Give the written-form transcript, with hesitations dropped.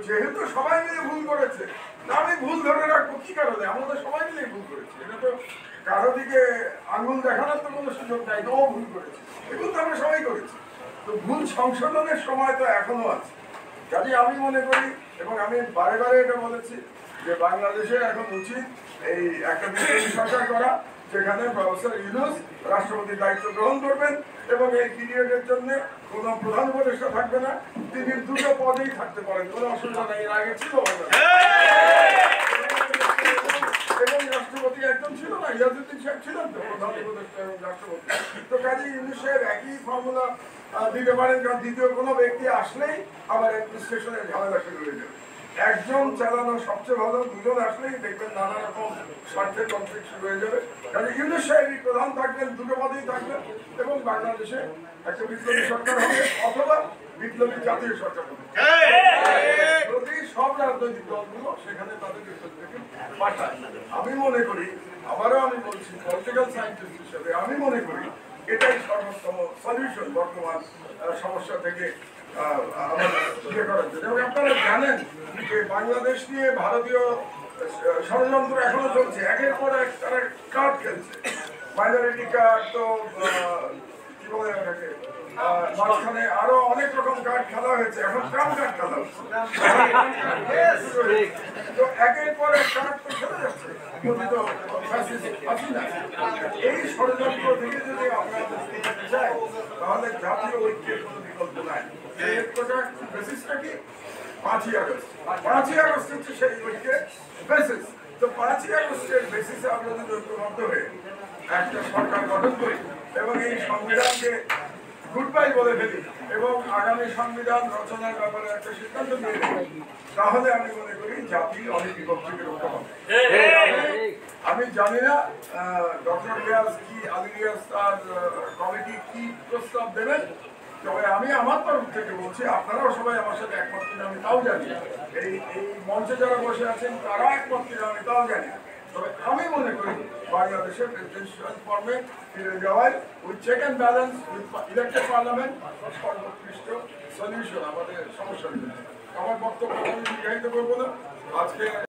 যেহেতু সবাই মিলে ভুল করেছে, আমি ভুল ধরে রাখবো কি কারণে? আমরা তো সবাই মিলে ভুল করেছি। এটা তো কারো দিকে আঙুল দেখানোর তো কোনো সুযোগ নাই, ও ভুল করেছে, এগুলো তো আমরা সবাই করেছি। তো ভুল সংশোধনের সময় তো এখনো আছে। কাজে আমি মনে করি, এবং আমি বারে বারে এটা বলেছি, যে বাংলাদেশে এখন উচিত এই একটা বিপ্লবী সরকার করা, যেখানে প্রফেসর ইউনূস রাষ্ট্রপতির দায়িত্ব গ্রহণ করবেন এবং এই পিরিয়ডের জন্য কোনো প্রধান উপদেষ্টা থাকবে না, তিনি দুটো পদেই থাকতে পারেন, কোনো অসুবিধা নেই। এর আগে ছিল এবং রাষ্ট্রপতি একজন ছিল না, ইয়াজউদ্দিন সাহেব ছিলেন তো প্রধান উপদেষ্টা এবং রাষ্ট্রপতি। তো কাজী ইউনূস সাহেব একই ফর্মুলা দিতে পারেন, কারণ দ্বিতীয় কোনো ব্যক্তি আসলেই আবার অ্যাডমিনিস্ট্রেশনের ঝামেলা শুরু হয়ে যাবে। একজন চালানো সবচেয়ে ভালো, দুজন আসলেই দেখবেন নানা রকম স্বার্থের কনফ্লিক্ট শুরু হয়ে যাবে। কারণ ইউনূস সাহেবই প্রধান থাকবেন, দুটো পদেই থাকবেন, এবং বাংলাদেশে একটা বিপ্লবী সরকার হবে অথবা বিপ্লবী জাতীয় সরকার হবে। যদি সব রাজনৈতিক দলগুলো সেখানে তাদের বিপ্লবীকে পাঠায়, আমি মনে করি, আবারও আমি বলছি পলিটিক্যাল সায়েন্টিস্ট হিসেবে আমি মনে করি এটাই সর্বোত্তম সলিউশন বর্তমান সমস্যা থেকে করার জন্য। এবং আপনারা জানেন যে বাংলাদেশ নিয়ে ভারতীয় ষড়যন্ত্র এখনো চলছে, একের পর এক তারা কার্ড খেলছে। মাইনরিটি কার্ড, তো কি বলে ওটাকে, মাঝখানে আরো অনেক রকম কার্ড খেলা হয়েছে, এখন ট্রাম্প কার্ড খেলা হচ্ছে। তো একের পর এক কার্ড তো খেলে যাচ্ছে। এই ষড়যন্ত্র থেকে যদি আমরা মুক্তি পেতে চাই, তাহলে জাতীয় ঐক্যের কোনো বিকল্প নাই। এই ঐক্যটা বেসিসটা কি? 5ই আগস্ট। 5ই আগস্ট হচ্ছে সেই ঐক্যের বেসিস। তো 5ই আগস্টের বেসিসে আমরা যদি ঐক্যবদ্ধ হয়ে একটা সরকার গঠন করি এবং এই সংবিধানকে গুড বাই বলে ফেলি এবং আগামী সংবিধান রচনার ব্যাপারে একটা সিদ্ধান্ত নিয়ে নেই, তাহলে আমি মনে করি জাতি অনেক বিভক্তি রক্ষা পাবে। আমি জানি না ডক্টর রিয়াজ কি, আলী রিয়াজ তার কমিটি কি প্রস্তাব দেবেন, তবে আমি আমার তরফ থেকে বলছি, আপনারাও সবাই আমার সাথে একমত কিনা আমি তাও জানি, এই মঞ্চে যারা বসে আছেন তারা একমত কিনা আমি তাও জানি। তবে আমি মনে করি বাংলাদেশের প্রেসিডেন্সিয়াল ফর্মে ফিরে যাওয়ায় with check and balance with elected parliament সর্বোৎকৃষ্ট সলিউশন আমাদের সমস্যার জন্য। আমার বক্তব্য আমি দীর্ঘায়িত করবো না আজকে।